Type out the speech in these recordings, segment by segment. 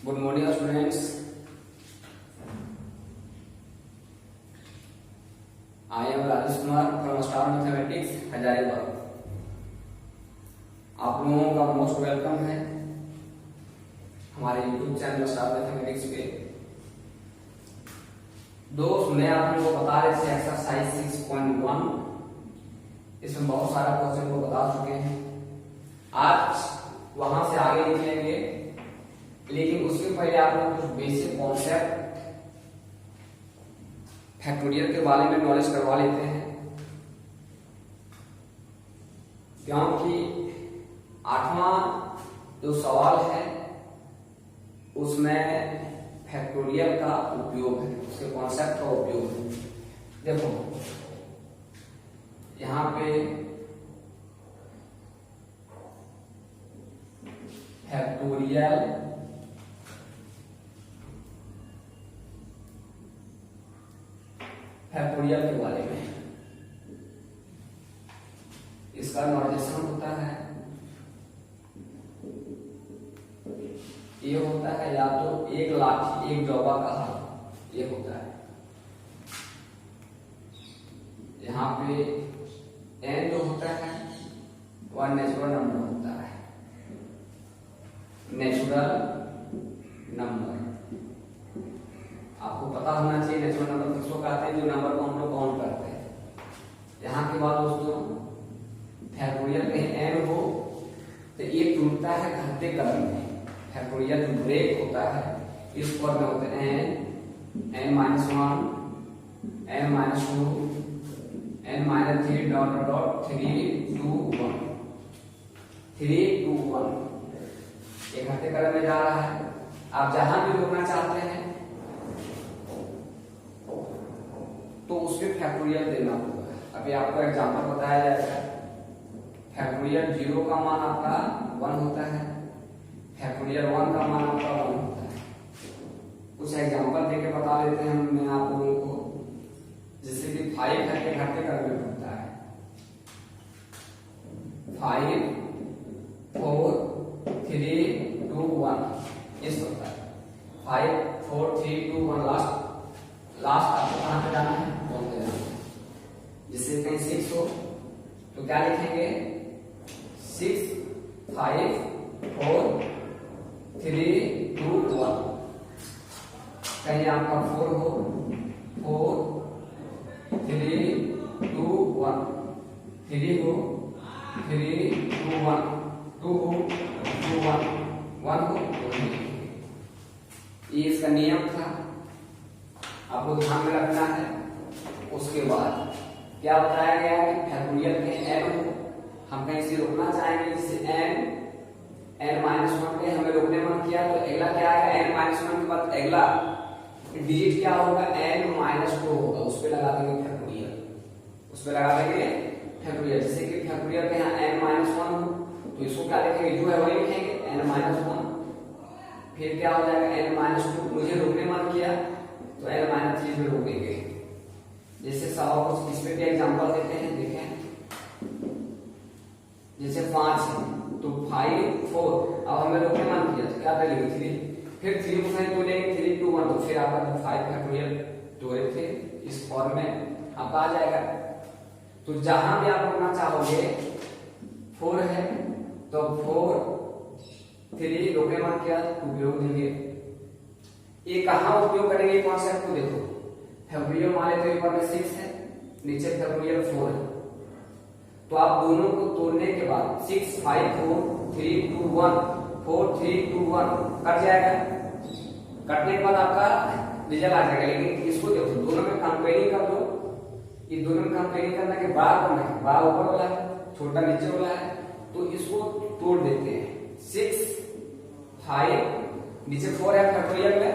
Good morning, students. I am Rajesh Kumar from Star Mathematics, Hazaribagh. आप लोगों का most welcome है हमारे YouTube चैनल स्टार मैथमेटिक्स पे। दोस्त, मैं आप लोगों को बता रहे थे एक्सरसाइज 6.1, इसमें बहुत सारा क्वेश्चन को बता चुके हैं। आज वहां से आगे निकलेंगे, लेकिन उसके पहले आप लोग कुछ बेसिक कॉन्सेप्ट फैक्टोरियल के बारे में नॉलेज करवा लेते हैं, क्योंकि 8वां जो सवाल है उसमें फैक्टोरियल का उपयोग है, उसके कॉन्सेप्ट का उपयोग है। देखो यहां पे फैक्टोरियल के बारे में इसका नोटेशन होता है, ये होता है या तो एक लाठी एक जौबा का हल, ये होता है। यहाँ पे n जो होता है वह नेचुरल नंबर होता है, नेचुरल नंबर। आपको पता होना चाहिए नेचुरल नंबर किसको कहते हैं, जो नंबर को हम लोग काउंट करते हैं। यहाँ के बाद दोस्तों फैक्टोरियल कहीं n हो तो ये टूटता है घटते क्रम में। फैक्टोरियल जो ब्रेक होता है इस फॉर्म में होते हैं n-1, n-2, n-3 dot dot 3 2 1 3 2 1। ये घटते क्रम में जा रहा है। आप जहां भी रोकना चाहते हैं तो उसके फैक्टोरियल देना होगा। अभी आपको एग्जांपल बताया जाएगा। फैक्टोरियल 0 का मान आपका 1 होता है, फैक्टोरियल 1 का मान आपका 1 होता है। कुछ एग्जांपल देके बता देते हैं मैं आप लोगों को, जैसे कि 5 है के घटते क्रम में होता है 5 4 3 2 1 इस होता है 5 4 3 2 1। लास्ट आपको कहां पे जाना है, 1 पे जाना है। जिससे कहीं 6 हो तो क्या लिखेंगे 6 5 4 3 2 1। कहीं आपका 4 हो 4 3 2 1, 3 हो 3 2 1, 2 हो 2 1, 1 हो 2। ये इसका नियम था, आपको ध्यान में रखना है। उसके बाद क्या बताया गया कि फैक्टोरियल के n हो, हम कहीं से रोकना चाहेंगे, जिससे n-1 पे हमें रोकने मन किया तो अगला क्या आएगा, n-1 के बाद अगला डिजिट क्या होगा, n-2 होगा। उस पे लगा देंगे फैक्टोरियल, उस पे लगा देंगे फैक्टोरियल। जैसे कि फैक्टोरियल के यहाँ n-1 हो तो इसको क्या लिखेंगे, जो है वही लिखेंगे n-1। फिर क्या हो जाएगा n-2, मुझे रोकने मन किया तो n-3 में रोकेंगे। जैसे सवा कुछ इस पे भी एग्जांपल देते हैं, देखें। जैसे 5 है तो 5 4, अब हमें रोकने मन किया तो क्या करेंगे 3, फिर 3 को कहीं तो लेंगे 3 2 1, तो फिर आपका 5 फैक्टोरियल जोड़े थे इस फॉर्म में आपका आ जाएगा। तो जहां भी आप रोकना चाहोगे 4 है तो 4 3 रोकने मन किया तो उपयोग देंगे। ये कहां उपयोग करेंगे कॉन्सेप्ट को देखो। फैक्टोरियल मान लेते ऊपर में 6 है, नीचे फैक्टोरियल 4 है, तो आप दोनों को तोड़ने के बाद 6 5 4 3 2 1 4 3 2 1 कट जाएगा। कटने के बाद आपका रिजल्ट आ जाएगा। लेकिन इसको देखो, दोनों में कंपेयरिंग कर दो। ये दोनों में कंपेयरिंग करने के बाद कौन है, बड़ा ऊपर वाला है, छोटा नीचे वाला है, तो इसको तोड़ देते हैं। 6 5 नीचे 4 है फैक्टोरियल में,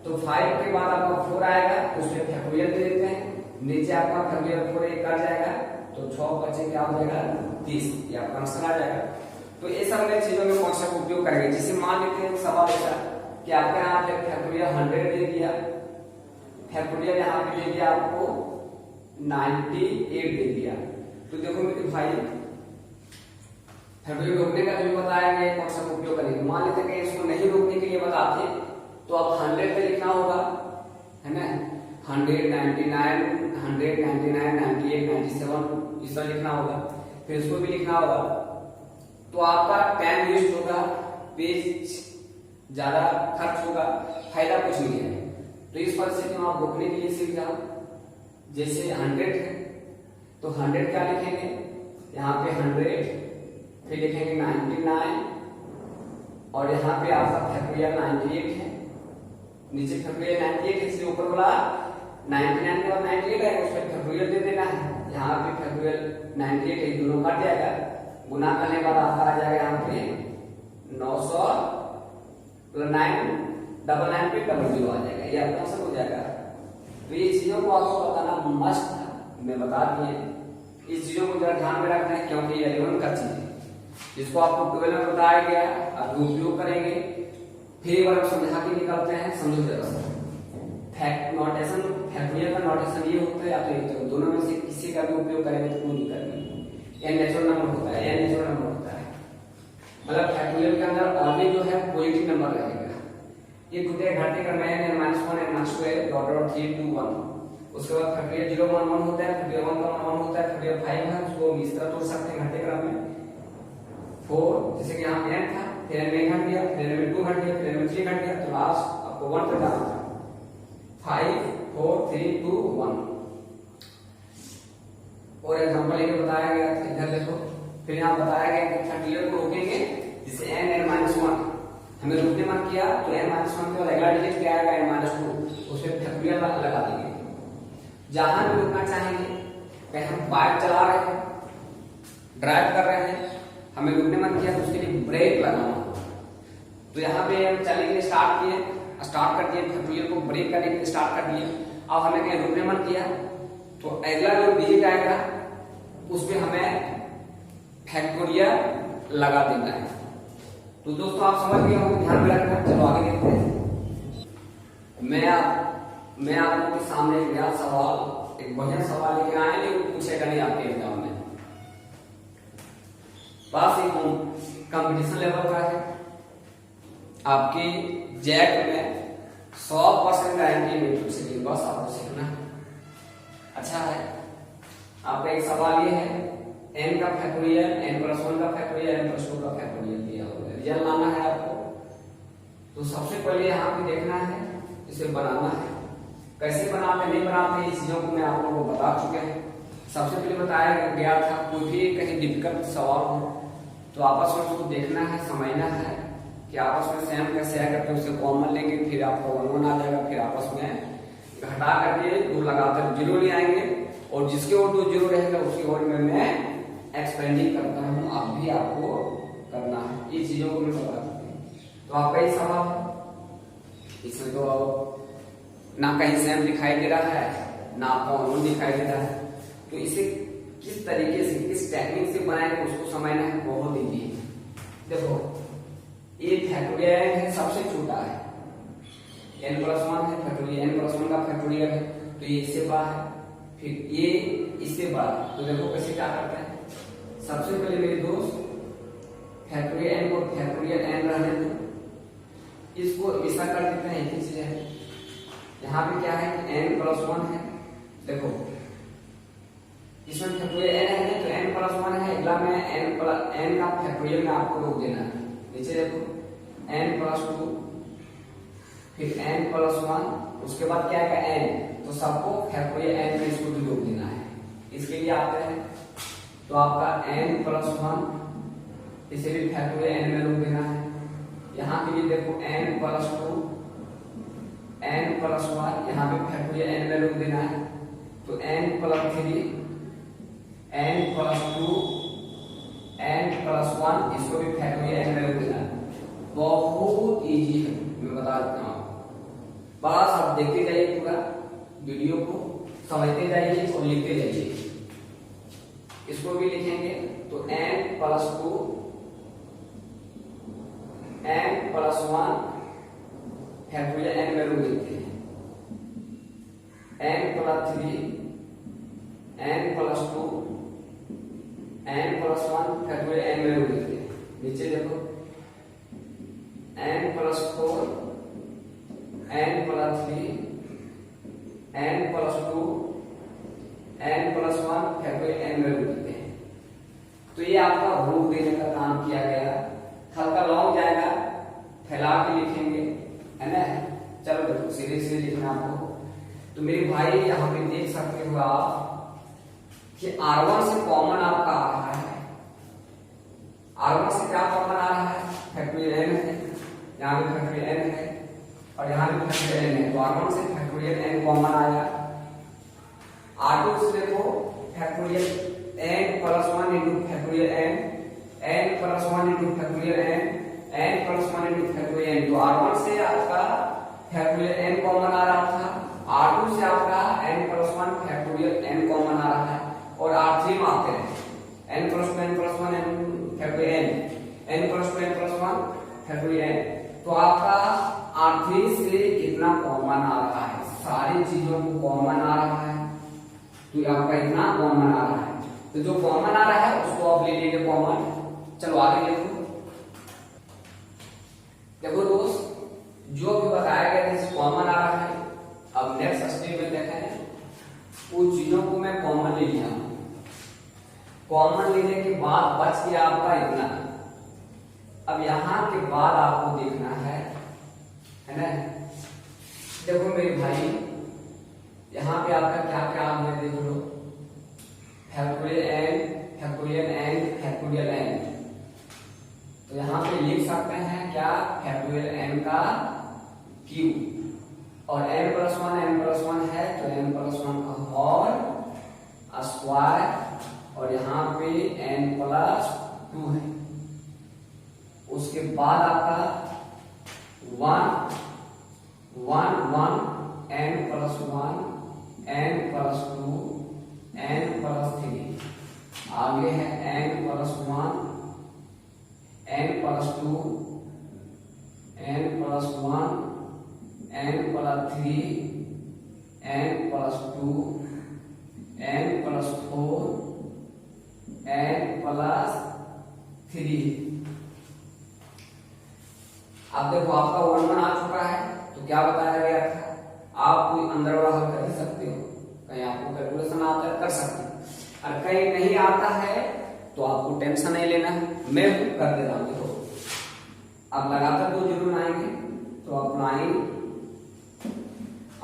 तो 5 के बाद आपका 4 आएगा, उसमें फैक्टोरियल दे देते हैं। नीचे आपका फैक्टोरियल 4 एक कट जाएगा तो 6 बचे क्या हो जाएगा 30, ये आपका आंसर आ जाएगा। तो ये सब में चीजों में कॉन्सेप्ट उपयोग करेंगे। जैसे मान लेते हैं सवाल ऐसा कि आपके यहाँ फैक्टोरियल 100 दे दिया, फैक्टोरियल यहाँ पे दे दिया आपको 98 दे दिया, तो देखो मेरे भाई फैक्टोरियल रोकने का जो बताया गया कौन सा उपयोग करेंगे। मान लेते हैं कि इसको नहीं रोकने के लिए बताते तो अब 100 पे लिखना होगा, है ना, 199, 199, 98, 97 इस तरह लिखना होगा, फिर इसको भी लिखना होगा। तो आपका टाइम वेस्ट होगा, पेज ज्यादा खर्च होगा, फायदा कुछ नहीं है। तो इस परिस्थिति में आप रोकने के लिए सीख जाओ। जैसे 100 है तो 100 क्या लिखेंगे, यहाँ पे 100, फिर लिखेंगे 99, और यहाँ पे आपका फैक्टोरियल 98 है, नीचे फैक्टोरियल 98 है, इसलिए ऊपर वाला 99 के बाद 98 है, उसमें फैक्टोरियल दे देना है। यहाँ पे फैक्टोरियल 98 है, दोनों कट जाएगा, गुना करने के बाद आपका आ जाएगा यहाँ पे 900 9 डबल 9 पे डबल 0 आ जाएगा, ये आपका आंसर हो जाएगा। तो ये चीजों को आपको बताना मस्ट था, मैं बता दिए। इस चीजों को जरा ध्यान में रखना है, क्योंकि ये 11 का चीज है, जिसको आपको 12 में बताया गया, आप उपयोग करेंगे। फिर एक बार समझा के निकलते हैं, समझो जरा सा। फैक्ट नोटेशन, फैक्टोरियल का नोटेशन ये होता है, या तो दोनों में से किसी का भी उपयोग करेंगे तो कोई दिक्कत नहीं। ये नेचुरल नंबर होता है, ये नेचुरल नंबर होता है, मतलब फैक्टोरियल के अंदर ऑलवेज जो है पॉजिटिव नंबर रहेगा। ये टूटे घाटे क्रम है, -1 -2 है, डॉट डॉट 3 2 1। उसके बाद फैक्टोरियल 0 1 1 होता है, फैक्टोरियल 1 1 होता है, फैक्टोरियल 5 है, उसको इस तरह तोड़ सकते हैं घाटे क्रम में। 4 जैसे कि यहाँ n था, फिर n में घट गया, फिर n में 2 घट गया, फिर n में 3 घट गया, तो लास्ट आपको 1 पे जाना था। 5 4 3 2 1 और एग्जांपल लेके बताया गया था, इधर देखो। फिर यहाँ बताया गया कि फैक्टोरियल को रोकेंगे, जिसे n n-1 हमें रोकने मन किया, तो n-1 के बाद अगला डिजिट क्या आएगा, n-2, उसे फैक्टोरियल लगा देंगे। जहां भी रोकना चाहेंगे, कहीं हम बाइक चला रहे हैं, ड्राइव कर रहे हैं, हमें रुकने मन किया, तो उसके लिए ब्रेक लगाना। तो यहाँ पे हम चलने के लिए स्टार्ट कर दिए, फैक्टोरियल को ब्रेक करने के लिए स्टार्ट कर दिए। अब हमें कहीं रुकने मन किया, तो अगला जो डिजिट आएगा उस पे हमें फैक्टोरियल लगा देना है। तो दोस्तों आप समझ गए होंगे, ध्यान में रखना। चलो आगे देखते हैं। मैं आप लोगों के सामने एक नया सवाल, एक बढ़िया सवाल लेके आए, लेकिन पूछेगा नहीं आपके एग्जाम में। बस एक कंपटीशन लेवल का है, आपकी जैक में 100% गारंटी में पूछेगी, बस आपको सीखना है। अच्छा है, आपका एक सवाल ये है, n का फैक्टोरियल, n+1 का फैक्टोरियल, n+2 का फैक्टोरियल दिया हुआ है, रिजल्ट लाना है आपको। तो सबसे पहले यहाँ पे देखना है, इसे बनाना है। कैसे बनाते नहीं बनाते, इस चीजों को मैं आप लोगों को बता चुके हैं। सबसे पहले बताया गया था, कोई भी कहीं डिफिकल्ट सवाल हो तो आपस में उसको देखना है, समझना है कि आपस में सेम कैसे आएगा, तो उसे कॉमन लेंगे, फिर आपका 1 1 आ जाएगा, फिर आपस में घटा करके 2 लगाकर 0 ले आएंगे, और जिसके ओर 2 0 रहेगा उसकी ओर में मैं एक्सपेंडिंग करता हूँ, आप भी आपको करना है। ये चीजों को मैं बता सकती हूँ। तो आपका ये सवाल है, इसमें तो ना कहीं सेम दिखाई दे रहा है, ना आपका 1 1 दिखाई दे रहा है। तो इसे किस तरीके से, किस टेक्निक से बनाएंगे उसको समझना है, बहुत इजी है। देखो ये फैक्टोरियल है, सबसे छोटा है, n+1 है, फैक्टोरियल n+1 का फैक्टोरियल है, तो ये इससे बड़ा है, फिर ये इससे बड़ा। तो देखो कैसे क्या करते हैं। सबसे पहले मेरे दोस्त फैक्टोरियल n को फैक्टोरियल n रहने दो, इसको ऐसा कर देते हैं, एक ही चीज है। यहाँ पे क्या है कि n+1 है, देखो इसमें फैक्टोरियल n है, तो n+1 है, अगला में n का फैक्टोरियल में आपको रोक देना है। नीचे देखो n+2, फिर n+1, उसके बाद क्या है n, तो सबको फैक्टोरियल n में इसको भी रोक देना है। इसके लिए आते हैं, तो आपका n+1, इसे भी फैक्टोरियल n में रोक देना है। यहाँ के लिए देखो n+2, n+1, यहाँ पे फैक्टोरियल n में रोक देना है, तो n+3, n+2, n+1, इसको भी फैक्टोरियल n में रोक देना है। बहुत इजी है, मैं बता देता हूँ। बस आप देखते जाइए, पूरा वीडियो को समझते जाइए और लिखते जाइए। इसको भी लिखेंगे, तो n+2, n+1 फैक्टोरियल n में रोक देते हैं, n+3, n+2, n+1 factorial n में रोक देते हैं। नीचे देखो n+4, n+3 n+2 n+1 factorial n में रूप देते हैं। तो ये आपका रूप देने का काम किया गया। हल्का लॉन्ग जाएगा, फैला के लिखेंगे, है ना। चलो देखो सीधे सीधे लिखना आपको। तो मेरे भाई यहाँ पे देख सकते हो आप कि R1 से कॉमन आपका आ रहा है। R1 से क्या कॉमन आ रहा है? फैक्टोरियल n है, यहाँ पे फैक्टोरियल n है और यहाँ पे फैक्टोरियल n है। तो R1 से फैक्टोरियल n कॉमन आया। R2 से देखो factorial n+1 into factorial n+1 into factorial n+1 into factorial n। तो R1 से आपका फैक्टोरियल n कॉमन आ रहा था, R2 से आपका n+1 फैक्टोरियल n कॉमन आ रहा है और R3 में आते हैं n+2 n+1 factorial n+2 n+1 factorial n। तो आपका R3 से कितना कॉमन आ रहा है? सारी चीजों को कॉमन आ रहा है, तो आपका इतना कॉमन आ रहा है। तो जो कॉमन आ रहा है उसको आप ले लीजिए कॉमन। चलो आगे देखो। देखो दोस्त, जो भी बताया गया था कॉमन आ रहा है। अब नेक्स्ट स्टेप में देखें, उन चीजों को मैं कॉमन ले लिया। कॉमन लेने के बाद बच गया आपका इतना। अब यहां के बाद आपको देखना है ना। देखो मेरे भाई, यहाँ पे आपका क्या क्या आ गया देख लो। Factorial n factorial n factorial n। तो यहाँ पे लिख सकते हैं क्या? फैक्टोरियल n का क्यूब और n+1 है तो n+1 का होल स्क्वायर और यहाँ पे n+2 है। उसके बाद आपका 1 1 1 n+1 n+2 n+3 आगे है n+1 n+2 n+1 n+3 n+2 n+4 n+3। अब देखो आपका 1 1 आ चुका है। तो क्या बताया गया था? आप कोई अंदर वाला हल कर ही सकते हो, कहीं आपको कैलकुलेशन आता है कर सकते हो, और कहीं नहीं आता है तो आपको टेंशन नहीं लेना है, मैं कर दे रहा हूं। देखो अब लगातार 2 जीरो आएंगे तो अप्लाई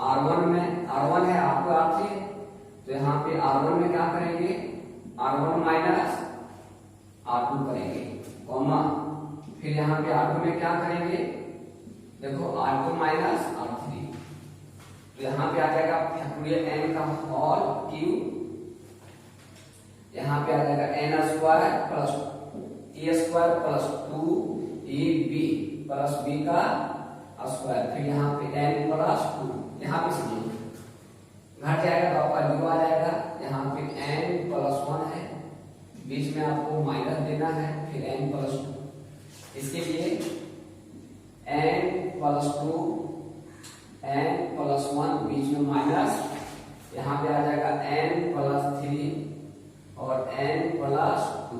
R1 में R1 है, आपको R3 है, तो यहाँ पे R1 में क्या करेंगे? R1 माइनस R2 करेंगे, कॉमा फिर यहाँ पे R2 में क्या करेंगे? देखो R2 माइनस R3। तो यहाँ पे आ जाएगा फैक्टोरियल n का होल क्यूब, यहाँ पे आ जाएगा n² plus a² plus 2ab plus b का स्क्वायर, फिर यहाँ पे n+2, यहाँ पे समझिए घट जाएगा तो आपका 0 आ जाएगा। यहाँ पे n+1 है, बीच में आपको माइनस देना है, फिर n+2। इसके लिए n+2 n+1 बीच में माइनस, यहाँ पे आ जाएगा n+3 और n+2।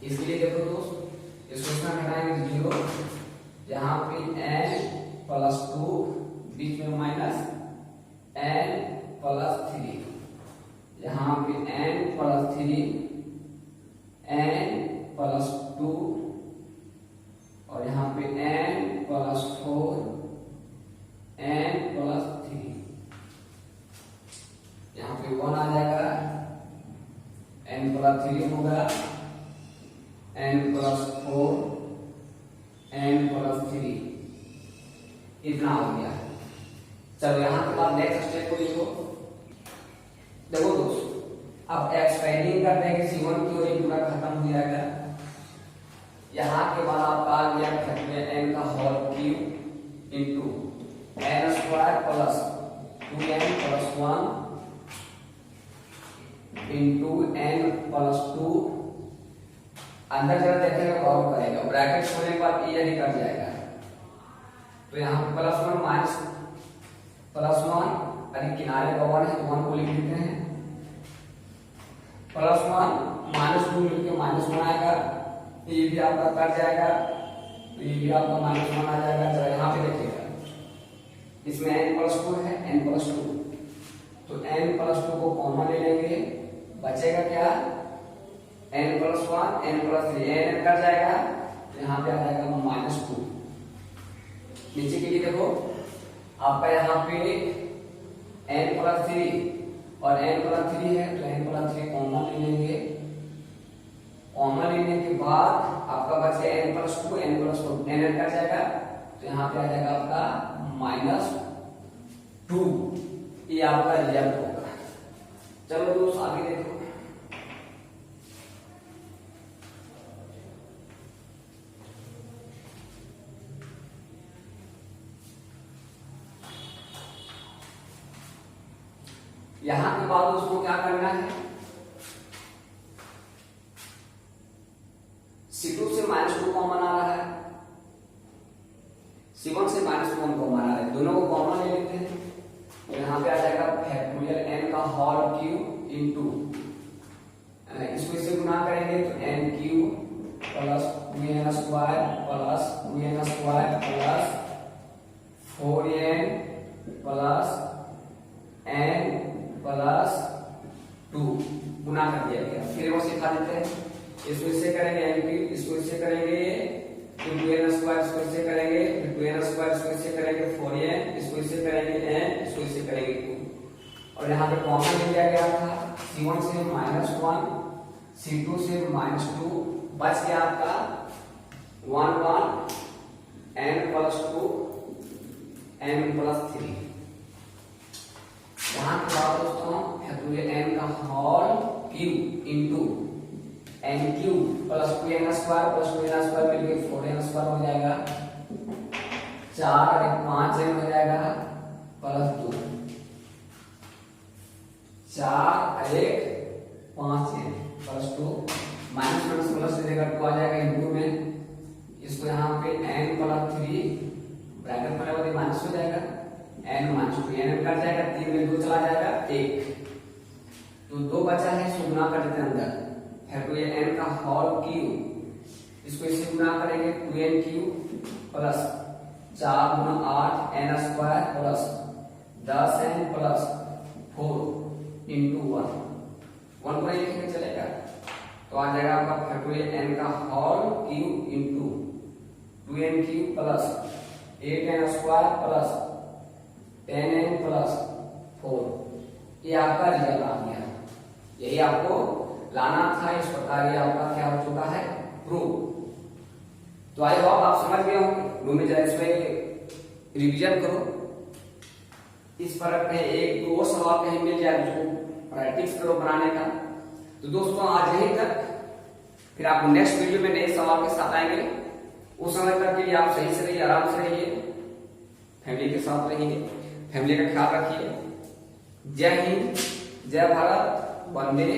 इसके लिए देखो दोस्त, इसको घटाएंगे 0, यहाँ पे n+2 बीच में माइनस n+3, यहाँ पे n+3 n+2 और यहाँ पे n+4 n+3, यहाँ पे 1 आ जाएगा, n+3 होगा n+4 n+3, इतना हो गया। चलो यहाँ के बाद नेक्स्ट स्टेप को लिखो। देखो दोस्त, अब एक्सपेंडिंग करते हैं कि C1 की ओर पूरा खत्म हो जाएगा। यहाँ के बाद आपका आ गया फैक्टोरियल n का whole cube into n² plus 2n+1 into n+2। अंदर जरा देखेगा गौर करेगा, ब्रैकेट खोलने के बाद ये निकल जाएगा। तो यहाँ पे +1 माइनस +1, अरे किनारे का 1 है तो 1 को लिख देते हैं, +1 -2 मिलकर -1 आएगा, ये भी आपका कट जाएगा, तो ये भी आपका -1 आ जाएगा। जरा यहाँ पे देखिएगा, इसमें n+2 है, n+2, तो n+2 को कॉमन ले लेंगे, बचेगा क्या, n+1 n+3, n कट जाएगा तो यहाँ पे आ जाएगा -2। नीचे के लिए देखो आपका यहाँ पे n+3 और n+3 है, तो n+3 कॉमन ले लेंगे, कॉमन लेने के बाद आपका बचे n+2 n+2, n कट जाएगा तो यहाँ पे आ जाएगा आपका -2। ये आपका रिजल्ट होगा। चलो दोस्त आगे देखो, यहां के बाद उसको क्या करना है, C2 से -2 कॉमन आ रहा है, C1 से -1 कॉमन आ रहा है, दोनों को कॉमन ले लेते हैं, तो यहाँ पे आ जाएगा फैक्टोरियल n का होल क्यूब इंटू, इसको इससे गुना करेंगे तो n cube plus 2n square plus 2n square plus 4n plus n plus 2 गुना कर दिया गया। फिर वो सिखा देते हैं, इसको इससे करेंगे n क्यूब, इसको इससे करेंगे फिर 2n स्क्वायर, इसको इससे करेंगे फिर 2n स्क्वायर, इसको इससे करेंगे 4n, इसको इससे करेंगे n, इसको इससे करेंगे 2। और यहाँ पे कॉमन ले लिया गया था, C1 से -1, C2 से -2, बच गया आपका 1 1 n+2 n+3। यहाँ के बाद दोस्तों फैक्टोरियल n का whole cube into n cube plus 2n square plus 2n square मिलके 4n स्क्वायर हो जाएगा, 4 और 1 5n हो जाएगा प्लस 2, 4 और 1 5n प्लस 2, माइनस प्लस हो जाएगा 2 आ जाएगा इंटू में, इसको यहाँ पे n+3 ब्रैकेट में लगा माइनस हो जाएगा, n-2 n कट जाएगा, 3 में 2 चला जाएगा 1, तो 2 बचा है, इसको गुना कर देते हैं अंदर, फैक्टोरियल n का होल क्यूब, इसको इससे गुना करेंगे 2n क्यूब प्लस 4 गुना 8 n square plus 10n plus 4 into 1 को नहीं लिखेंगे चलेगा, तो आ जाएगा आपका फैक्टोरियल n का whole cube into 2n cube plus 8n square plus 10n plus 4। ये आपका रिजल्ट आ गया, यही आपको लाना था। इस प्रकार ये आपका क्या हो चुका है, प्रूफ। तो आई होप आप समझ गए होंगे, रूम में जरा इसमें रिवीजन करो, इस पर एक दो सवाल कहीं मिल जाए जो प्रैक्टिस करो बनाने का। तो दोस्तों आज यहीं तक, फिर आप नेक्स्ट वीडियो में नए सवाल के साथ आएंगे। उस समय तक के लिए आप सही से रहिए, आराम से रहिए, फैमिली के साथ रहिए, फैमिली का ख्याल रखिए। जय हिंद, जय भारत, वंदे